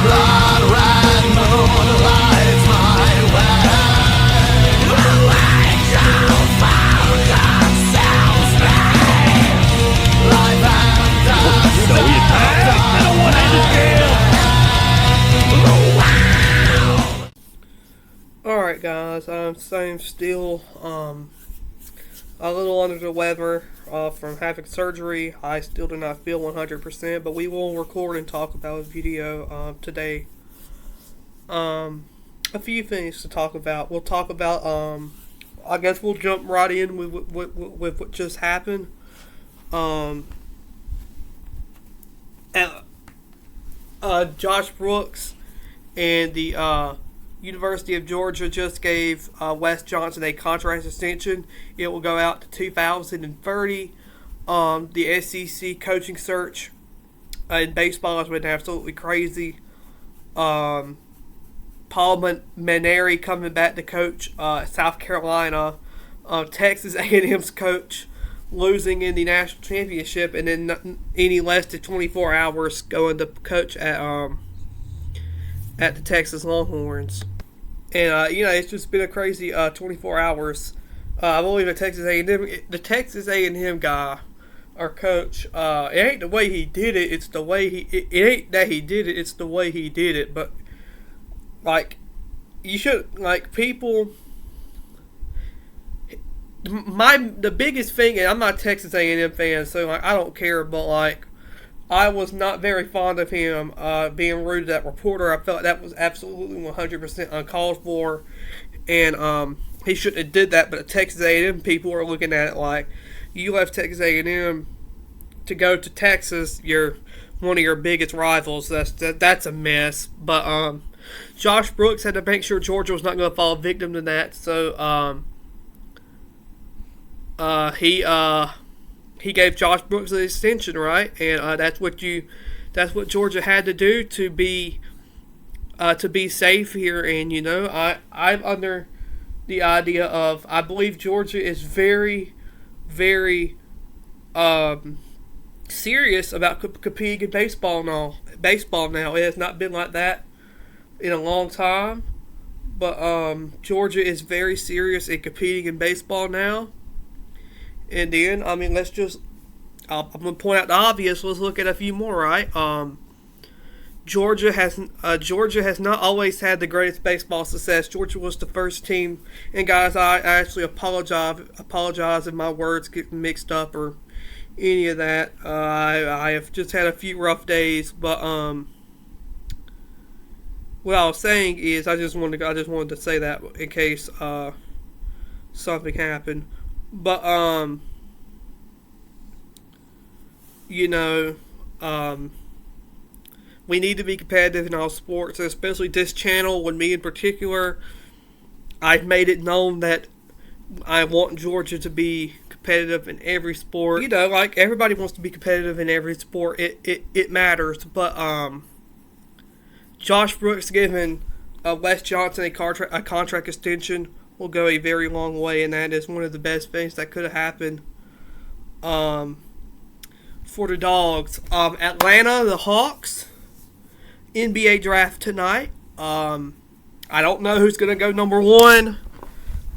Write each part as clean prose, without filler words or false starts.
Blood red moon lights my way. Angel found themselves me. Life and death. I don't want to end this game. Alright guys, I'm still a little under the weather from having surgery. I still do not feel 100%, but we will record and talk about a video today. A few things to talk about. We'll talk about, I guess we'll jump right in with what just happened. Josh Brooks and the University of Georgia just gave Wes Johnson a contract extension. It will go out to 2030. The SEC coaching search in baseball has been absolutely crazy. Paul Maneri coming back to coach South Carolina. Texas A&M's coach losing in the national championship, and then any less than 24 hours going to coach at the Texas Longhorns. And, it's just been a crazy 24 hours. I believe the Texas A&M guy, our coach, it ain't the way he did it, it's the way it ain't that he did it, it's the way he did it. But, you should, people, the biggest thing, and I'm not a Texas A&M fan, so, I don't care, but, I was not very fond of him being rude to that reporter. I felt that was absolutely 100% uncalled for, and he shouldn't have did that. But the Texas A&M people are looking at it like, you left Texas A&M to go to Texas. You're one of your biggest rivals. That's a mess. But Josh Brooks had to make sure Georgia was not going to fall victim to that. So he gave Josh Brooks an extension, right? And that's what Georgia had to do to be safe here. And I'm under the idea of, I believe Georgia is very, very serious about competing in baseball now. It has not been like that in a long time, but Georgia is very serious in competing in baseball now. And then, I'm going to point out the obvious. Let's look at a few more, right? Georgia has not always had the greatest baseball success. Georgia was the first team, and guys, I actually apologize if my words get mixed up or any of that. I have just had a few rough days, but what I was saying is I just wanted to say that in case something happened. But, we need to be competitive in all sports, especially this channel. With me in particular, I've made it known that I want Georgia to be competitive in every sport. Everybody wants to be competitive in every sport. It matters. But, Josh Brooks giving Wes Johnson a contract extension will go a very long way, and that is one of the best things that could have happened for the Dogs. Atlanta, the Hawks, NBA draft tonight. I don't know who's going to go number one.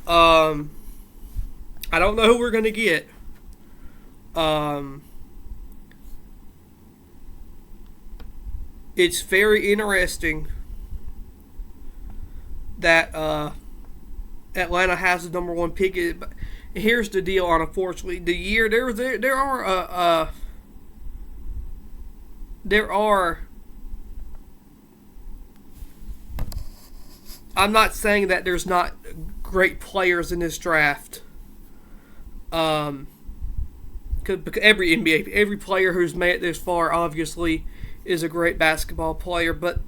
I don't know who we're going to get. It's very interesting that Atlanta has the number one pick. Here's the deal. Unfortunately, there are. I'm not saying that there's not great players in this draft. Because every player who's made it this far, obviously, is a great basketball player. But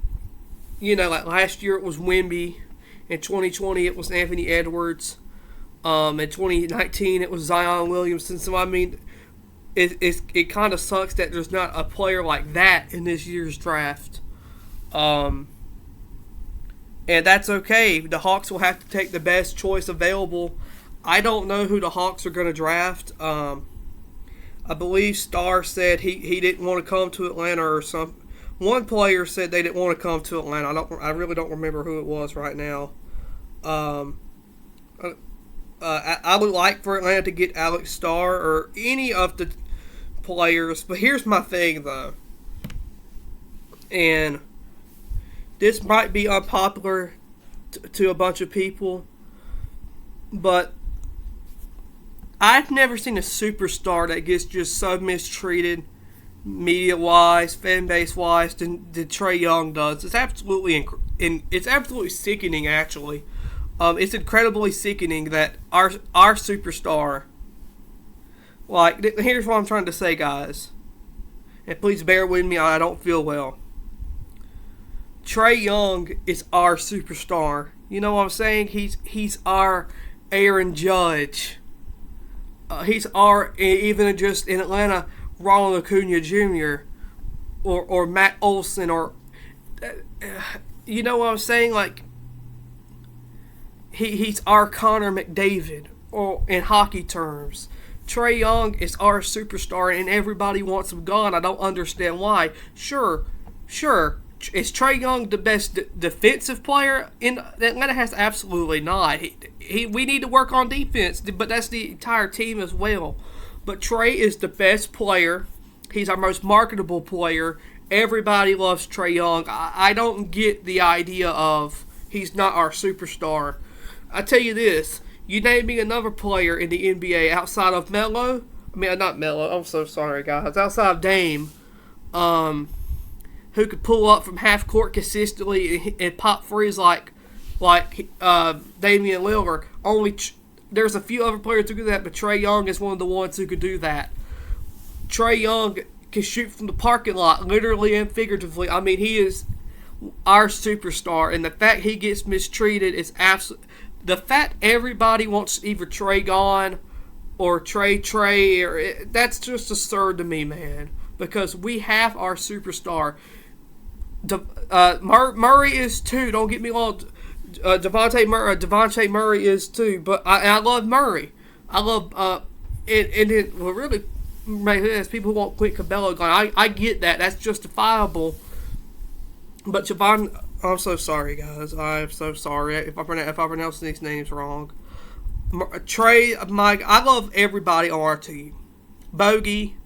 last year it was Wemby. In 2020, it was Anthony Edwards. In 2019, it was Zion Williamson. So, it kind of sucks that there's not a player like that in this year's draft. And that's okay. The Hawks will have to take the best choice available. I don't know who the Hawks are going to draft. I believe Starr said he didn't want to come to Atlanta or something. one player said they didn't want to come to Atlanta. I really don't remember who it was right now. I would like for Atlanta to get Alex Starr or any of the players, but here's my thing though, and this might be unpopular to a bunch of people, but I've never seen a superstar that gets just so mistreated, media-wise, fan base-wise, than Trae Young does. It's absolutely it's absolutely sickening. Actually, it's incredibly sickening that our superstar. Like, here's what I'm trying to say, guys, and please bear with me. I don't feel well. Trae Young is our superstar. You know what I'm saying? He's our Aaron Judge. He's our, even just in Atlanta, Ronald Acuna Jr. or Matt Olson, or you know what I'm saying? Like, he's our Connor McDavid, or in hockey terms. Trae Young is our superstar, and everybody wants him gone. I don't understand why. Sure. Is Trae Young the best defensive player in Atlanta? Has absolutely not. We need to work on defense, but that's the entire team as well. But Trae is the best player. He's our most marketable player. Everybody loves Trae Young. I don't get the idea of he's not our superstar. I tell you this. You name me another player in the NBA outside of Melo. I mean, not Melo. I'm so sorry, guys. Outside of Dame, who could pull up from half court consistently and pop threes like Damian Lillard. There's a few other players who do that, but Trae Young is one of the ones who could do that. Trae Young can shoot from the parking lot, literally and figuratively. I mean, he is our superstar, and the fact he gets mistreated is absolutely. The fact everybody wants either Trae gone or Trae, or that's just absurd to me, man. Because we have our superstar. Murray is too. Don't get me wrong. Devontae Murray is too. But I love Murray. I love and then well, really, as people who want Clint Capella gone, I get that. That's justifiable. But Javon. I'm so sorry, guys. I'm so sorry if I pronounce these names wrong. Trae, Mike, I love everybody on our team. Bogey,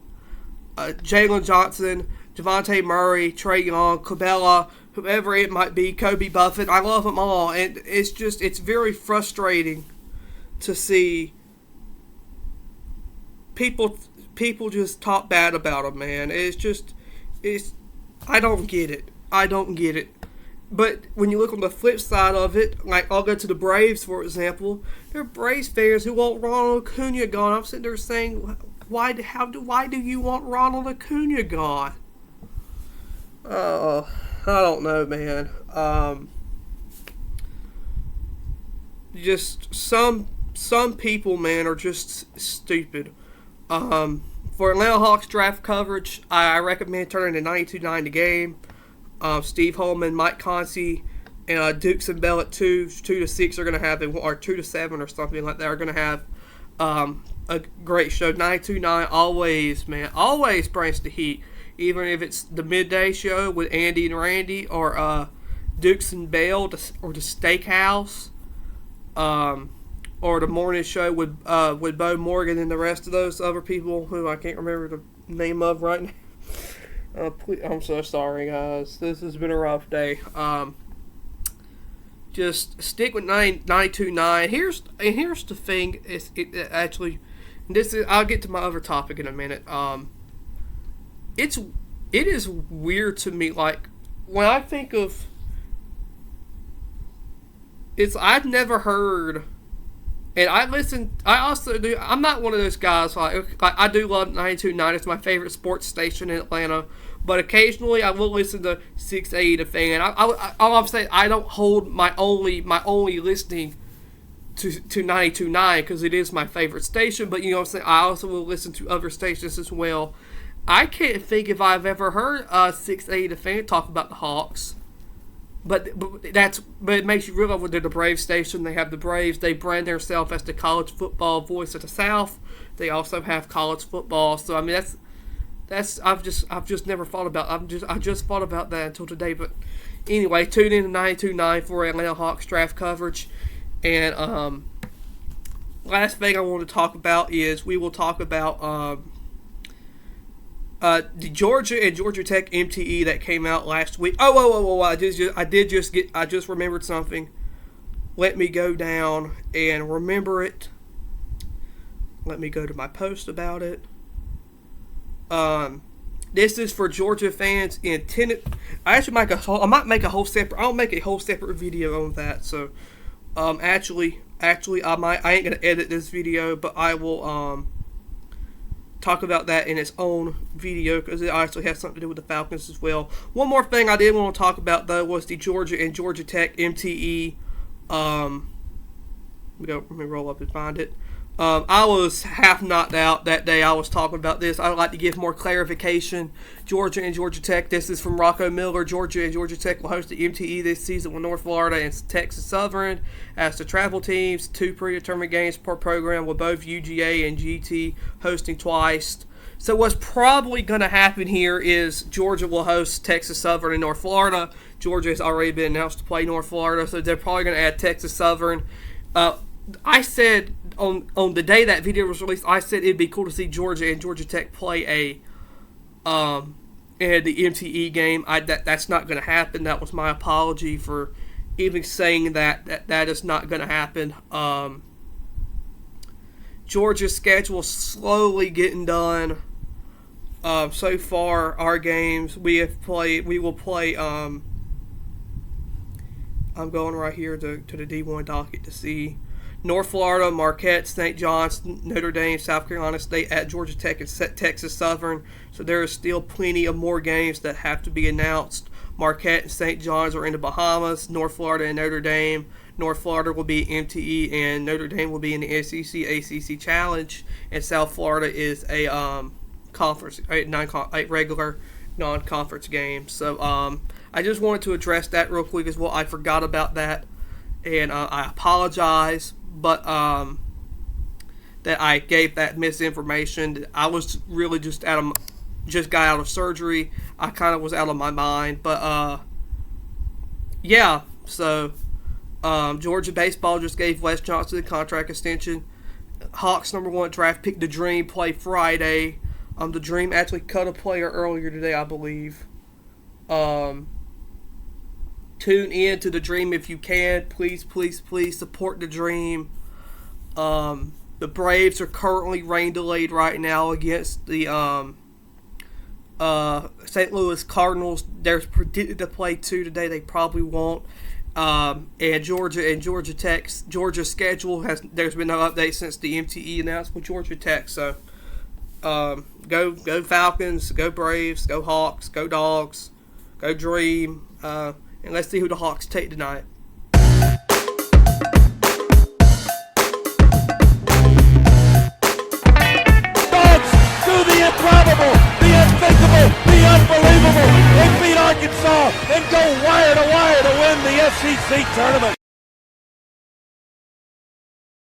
Jalen Johnson, Devontae Murray, Trae Young, Cabela, whoever it might be, Kobe Buffett. I love them all, and it's very frustrating to see people just talk bad about them, man. I don't get it. But when you look on the flip side of it, like I'll go to the Braves, for example. There are Braves fans who want Ronald Acuna gone. I'm sitting there saying, why do you want Ronald Acuna gone? I don't know, man. Just some people, man, are just stupid. For Atlanta Hawks draft coverage, I recommend turning to 92.9 The Game. Steve Holman, Mike Concy, and Dukes and Bell at 2 to 6 are going to have, or 2 to 7 or something like that, are going to have a great show. 92.9 always brings the heat, even if it's the midday show with Andy and Randy, or Dukes and Bell, or the Steakhouse, or the morning show with Bo Morgan and the rest of those other people who I can't remember the name of right now. I'm so sorry, guys. This has been a rough day. Just stick with 92.9. Here's the thing. I'll get to my other topic in a minute. It is weird to me. Like, when I think of, I've never heard. And I also do. I'm not one of those guys. Like I do love 92.9. It's my favorite sports station in Atlanta. But occasionally I will listen to 680 The Fan. All I'm saying, I don't hold my only listening to 92.9 because it is my favorite station. But you know what I'm saying, I also will listen to other stations as well. I can't think if I've ever heard 680 The Fan talk about the Hawks. But it makes you realize when they're the Braves station. They have the Braves. They brand themselves as the college football voice of the South. They also have college football. So I mean I've just never thought about. I just thought about that until today. But anyway, tune in to 92.9 for Atlanta Hawks draft coverage. And last thing I want to talk about is we will talk about the Georgia and Georgia Tech MTE that came out last week. Oh, I just remembered something. Let me go down and remember it. Let me go to my post about it. This is for Georgia fans intended. I might make a whole separate. I'll make a whole separate video on that. So, actually, I ain't gonna edit this video, but I will talk about that in its own video because it actually has something to do with the Falcons as well. One more thing I did want to talk about though was the Georgia and Georgia Tech MTE. Let me roll up and find it. I was half knocked out that day I was talking about this. I'd like to give more clarification. Georgia and Georgia Tech, this is from Rocco Miller. Georgia and Georgia Tech will host the MTE this season with North Florida and Texas Southern as the travel teams. 2 predetermined games per program with both UGA and GT hosting twice. So what's probably going to happen here is Georgia will host Texas Southern and North Florida. Georgia has already been announced to play North Florida, so they're probably going to add Texas Southern. I said on the day that video was released, I said it'd be cool to see Georgia and Georgia Tech play the MTE game. That's not going to happen. That was my apology for even saying that is not going to happen. Georgia's schedule is slowly getting done. So far, our games we will play. I'm going right here to the D1 docket to see North Florida, Marquette, St. John's, Notre Dame, South Carolina State at Georgia Tech and Texas Southern. So there is still plenty of more games that have to be announced. Marquette and St. John's are in the Bahamas. North Florida and Notre Dame. North Florida will be MTE and Notre Dame will be in the SEC ACC Challenge. And South Florida is a conference, a regular non-conference game. So I just wanted to address that real quick as well. I forgot about that, and I apologize. But that I gave that misinformation. I was really just got out of surgery. I kind of was out of my mind. But yeah. So Georgia baseball just gave Wes Johnson a contract extension. Hawks #1 draft pick, the Dream, play Friday. The Dream actually cut a player earlier today, I believe. Tune in to the Dream if you can. Please support the Dream. The Braves are currently rain delayed right now against the St. Louis Cardinals. They're predicted to play 2 today. They probably won't. And Georgia Tech's schedule there's been no update since the MTE announced with Georgia Tech. So go Falcons, go Braves, go Hawks, go Dogs, go Dream. And let's see who the Hawks take tonight. Dogs do the improbable, the unthinkable, the unbelievable. They beat Arkansas and go wire to wire to win the SEC tournament.